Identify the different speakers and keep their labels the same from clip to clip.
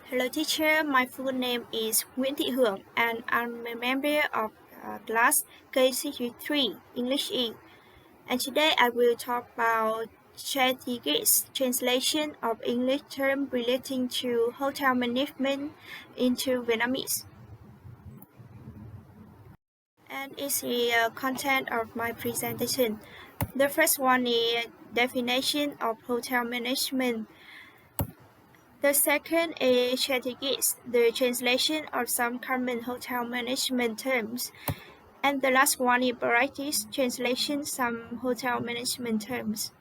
Speaker 1: Hello teacher, my full name is NGUYệu N THdị Hảo and I'm a member of class K63 English E. And today I will talk about strategies translation of English term relating to hotel management into Vietnamese. And it's the content of my presentation. The first one is definition of hotel management. The second is strategies, the translation of some common hotel management terms. And the last one is varieties, translation some hotel management terms.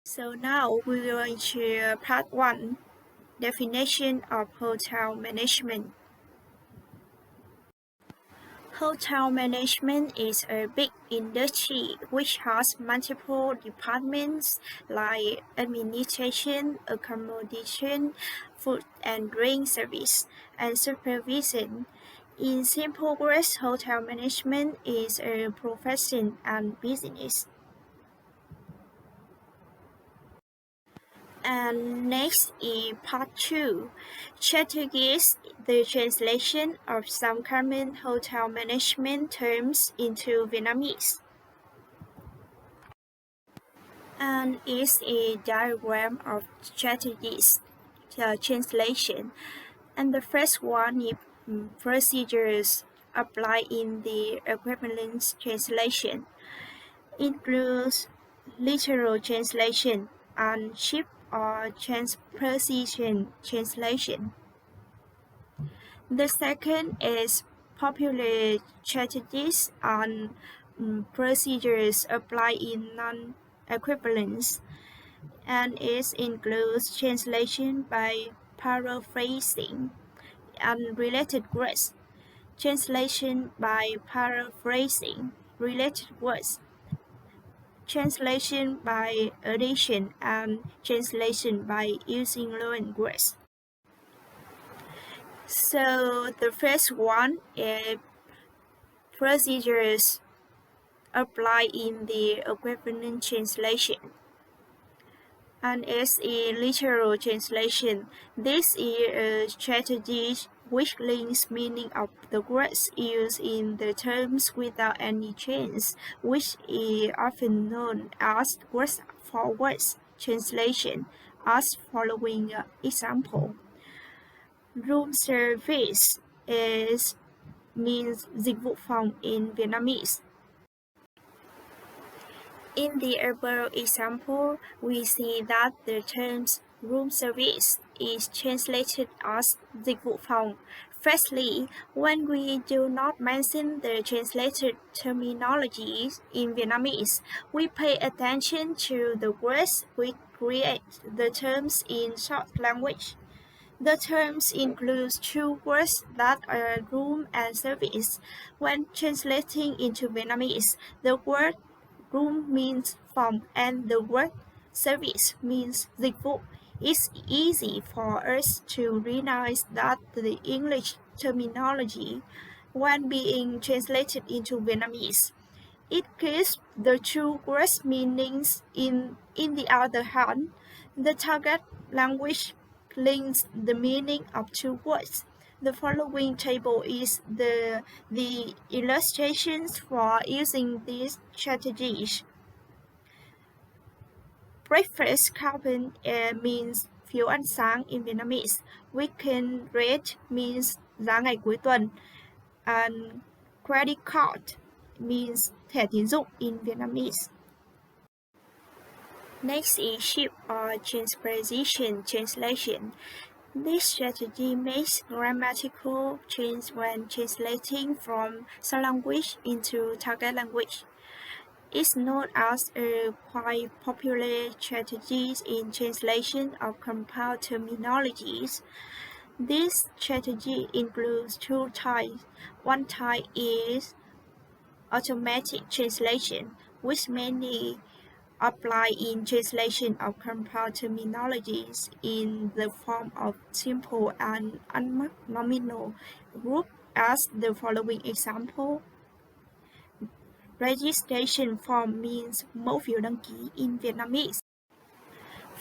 Speaker 1: So now we will into part 1, definition of hotel management. Hotel management is a big industry which has multiple departments like administration, accommodation, food and drink service, and supervision. In simple words, hotel management is a profession and business. And next is part 2, strategies, the translation of some common hotel management terms into Vietnamese. And is a diagram of strategies, translation. And the first one is procedures applied in the equivalence translation. Includes literal translation and shift or transposition translation. The second is popular strategies and procedures applied in non-equivalence, and it includes translation by paraphrasing and related words, translation by paraphrasing related words, translation by addition, and translation by using loan words. So the first one is procedures applied in the equivalent translation, and it's a literal translation. This is a strategy which links meaning of the words used in the terms without any change, which is often known as words for words translation, as following example. Room service means dịch vụ phòng in Vietnamese. In the above example, we see that the terms room service is translated as dịch vụ phòng. Firstly, when we do not mention the translated terminologies in Vietnamese, we pay attention to the words which create the terms in short language. The terms include two words that are room and service. When translating into Vietnamese, the word room means phòng and the word service means dịch vụ. It's easy for us to realize that the English terminology, when being translated into Vietnamese, it gives the two words meanings. In the other hand, the target language links the meaning of two words. The following table is the illustrations for using these strategies. Breakfast coupon means phiếu ăn sáng in Vietnamese. Weekend rate means giá ngày cuối tuần. And credit card means thẻ tín dụng in Vietnamese. Next is shift or transposition translation. This strategy makes grammatical change when translating from some language into target language. It's known as a quite popular strategy in translation of compound terminologies. This strategy includes two types. One type is automatic translation, which mainly apply in translation of compound terminologies in the form of simple and unmarked nominal group as the following example. registration form means mẫu phiếu đăng ký in Vietnamese.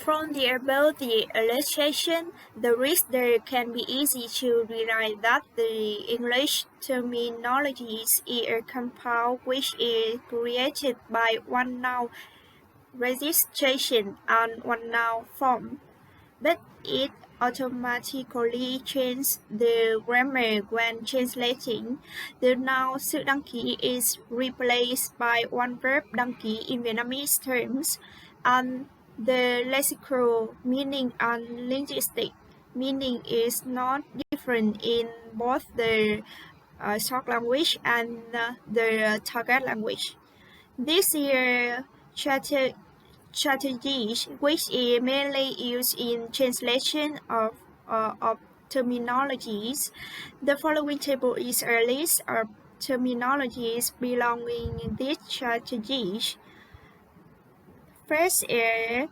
Speaker 1: From the above the illustration, the reader can be easy to realize that the English terminologies is a compound which is created by one noun registration and one noun form, but it automatically changes the grammar when translating. The noun sự đăng ký is replaced by one verb đăng ký in Vietnamese terms, and the lexical meaning and linguistic meaning is not different in both the short language and the target language. This year, strategies, which is mainly used in translation of terminologies. The following table is a list of terminologies belonging in these strategies. First is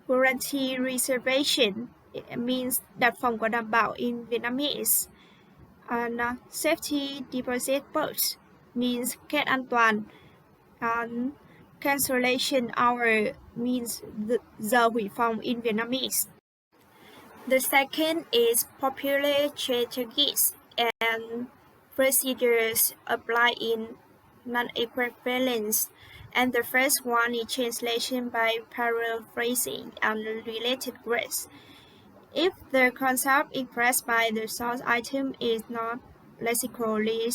Speaker 1: guarantee reservation. It means đặt phòng có đảm bảo in Vietnamese. And safety deposit box means kết an toàn. And cancellation hour means giờ hủy phòng in Vietnamese. The second is popular strategies and procedures applied in non-equivalence. And the first one is translation by paraphrasing and related words. If the concept expressed by the source item is not lexically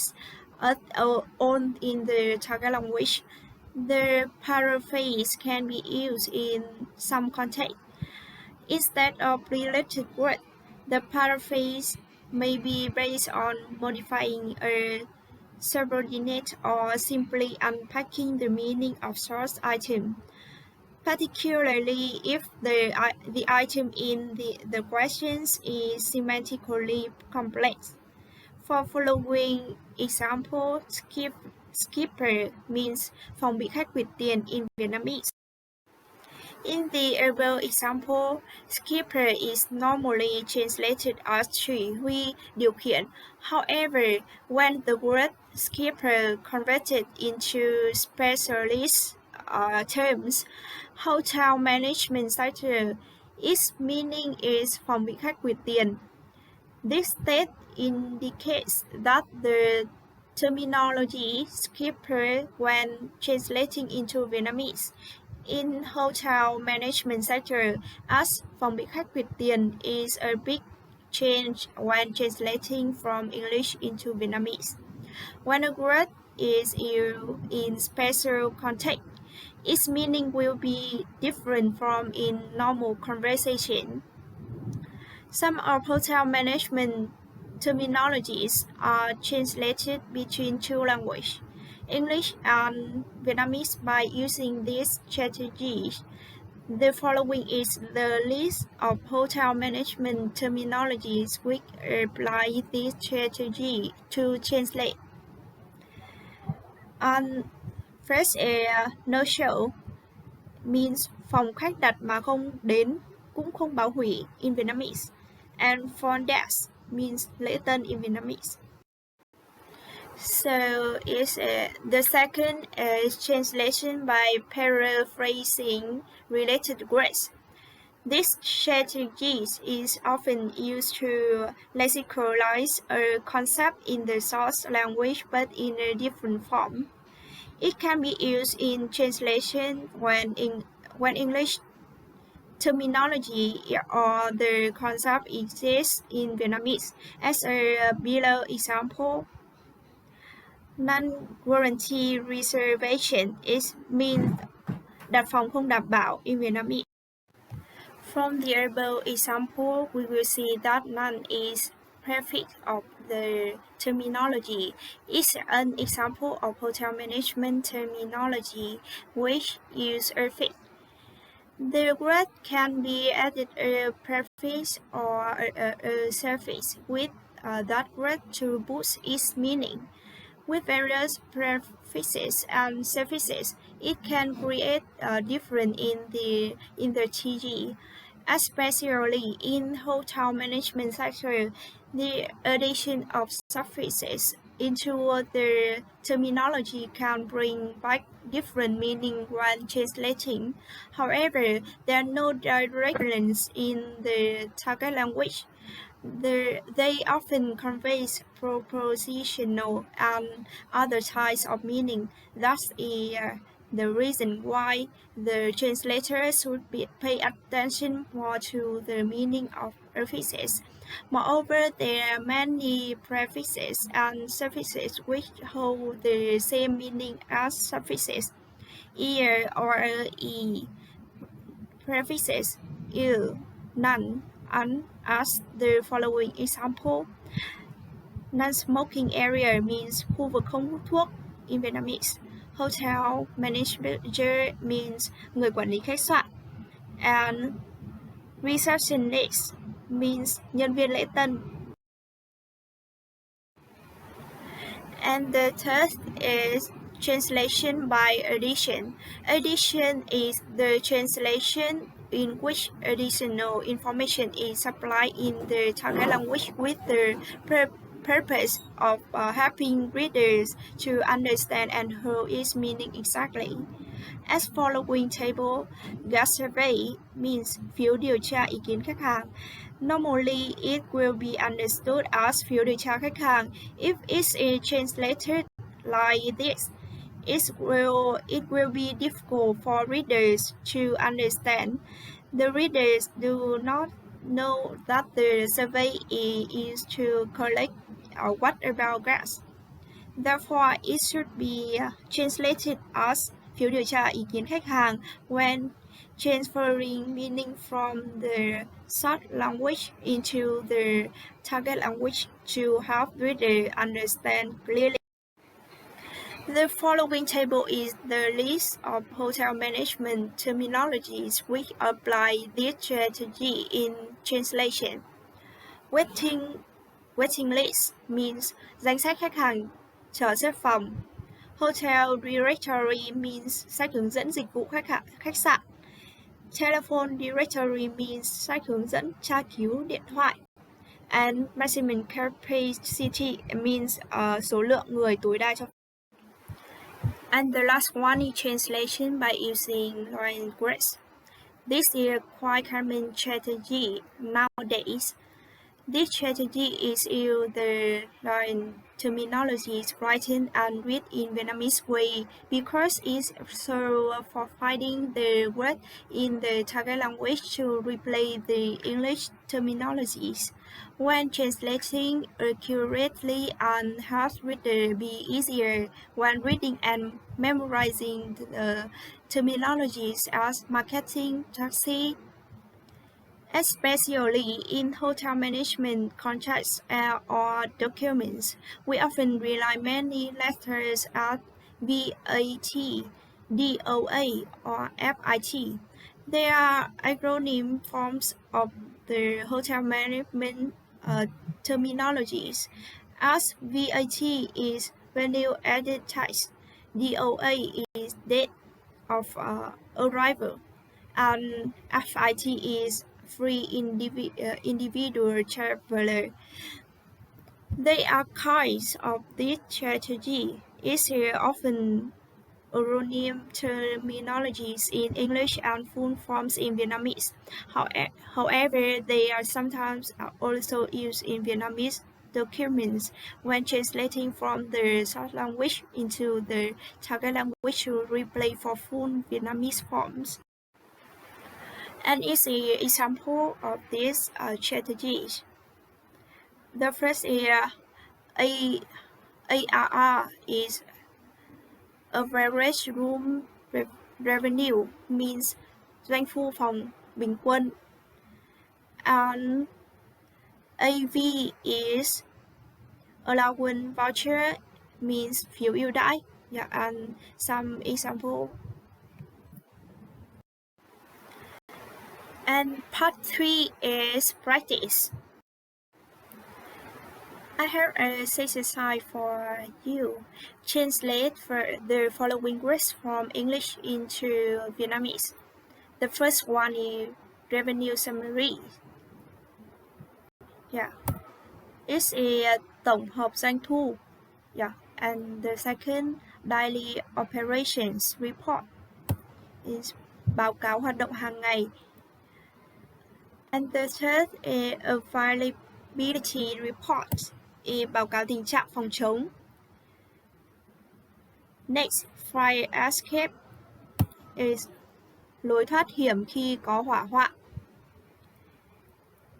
Speaker 1: owned in the target language, the paraphrase can be used in some context. Instead of related words, the paraphrase may be based on modifying a subordinate or simply unpacking the meaning of source item, particularly if the item in the questions is semantically complex. For following example, skipper means phòng bị khách quỵt tiền in Vietnamese. In the above example, skipper is normally translated as chỉ huy, điều khiển. However, when the word skipper converted into specialist terms, hotel management sector, its meaning is phòng bị khách quỵt tiền. This state indicates that the terminology skipper, when translating into Vietnamese, in hotel management sector as phòng bị khách quỵt tiền is a big change when translating from English into Vietnamese. When a word is used in special context, its meaning will be different from in normal conversation. Some of hotel management terminologies are translated between two languages, English and Vietnamese, by using these strategies. The following is the list of hotel management terminologies which apply this strategy to translate. And first is no show, means phòng khách đặt mà không đến, cũng không báo hủy in Vietnamese. And front desk means lễ tân in Vietnamese. So the second is translation by paraphrasing related words. This strategy is often used to lexicalize a concept in the source language but in a different form. It can be used in translation when English terminology or the concept exists in Vietnamese. As a below example, non-guarantee reservation is means đặt phòng không đảm bảo in Vietnamese. From the above example, we will see that none is prefix of the terminology. It's an example of hotel management terminology which use a fix. The word can be added a prefix or a suffix with that word to boost its meaning. With various prefixes and suffixes, it can create a difference in the TG. Especially in hotel management sector, the addition of suffixes into the terminology can bring back different meaning when translating. However, there are no direct links in the target language. They often convey propositional and other types of meaning. Thus, the reason why the translators should pay attention more to the meaning of affixes. Moreover, there are many prefixes and suffixes which hold the same meaning as suffixes. Ear or e prefixes il, none, and as the following example. Non-smoking area means khu vực không hút thuốc in Vietnamese. Hotel manager means người quản lý khách sạn. And receptionist means nhân viên lễ tân. And the third is translation by addition. Addition is the translation in which additional information is supplied in the target language with the purpose of helping readers to understand and hold its meaning exactly. As following table, gas survey means phiếu điều tra ý kiến khách hàng. Normally, it will be understood as phiếu điều tra khách hàng. If it's translated like this, it will be difficult for readers to understand. The readers do not know that the survey is to collect what about gas. Therefore, it should be translated as phiếu điều tra ý kiến khách hàng when transferring meaning from the source language into the target language to help readers understand clearly. The following table is the list of hotel management terminologies which apply this strategy in translation. Waiting list means danh sách khách hàng chờ xếp phòng. Hotel directory means sách hướng dẫn dịch vụ khách sạn. Telephone directory means sách hướng dẫn tra cứu điện thoại. And maximum capacity means số lượng người tối đa cho. And the last one is translation by using line grace. This is a quite common strategy nowadays. This strategy is used the line terminologies written and read in Vietnamese way because it's so for finding the word in the target language to replace the English terminologies. When translating accurately and helps reader be easier when reading and memorizing the terminologies as marketing, taxi, especially in hotel management contracts or documents. We often rely many letters as VAT, DOA, or FIT. They are acronym forms of the hotel management terminologies, as VAT is value added tax, DOA is date of arrival, and FIT is free individual traveler. They are kinds of this strategy. It's often erroneous terminologies in English and full forms in Vietnamese. However, they are sometimes also used in Vietnamese documents when translating from the source language into the target language to replace for full Vietnamese forms. And is an example of these strategies. The first is ARR is average room revenue, means doanh thu phòng bình quân. And AV is allowance voucher, means phiếu ưu đãi. Yeah, and some example. And part 3 is practice. I have a exercise for you. Translate the following words from English into Vietnamese. The first one is revenue summary. Yeah. It's a tổng hợp doanh thu. And the second, daily operations report is báo cáo hoạt động hàng ngày. And the third is availability report is báo cáo tình trạng phòng chống. Next, fire escape is lối thoát hiểm khi có hỏa hoạn.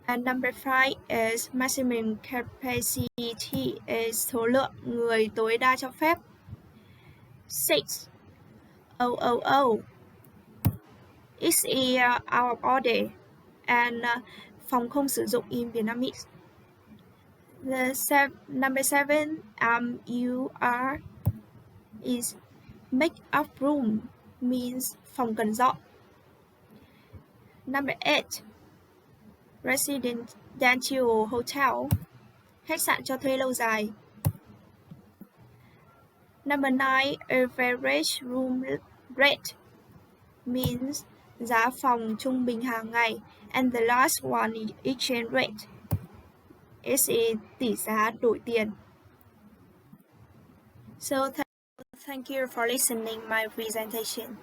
Speaker 1: And number 5 is maximum capacity is số lượng người tối đa cho phép. 6. It's our order and phòng không sử dụng in Vietnamese. Number 7, you are is make up room means phòng cần dọn. Number 8, residential hotel, khách sạn cho thuê lâu dài. Number 9, average room rate means giá phòng trung bình hàng ngày. And the last one is exchange rate. It's tỷ giá đổi tiền. So thank you for listening my presentation.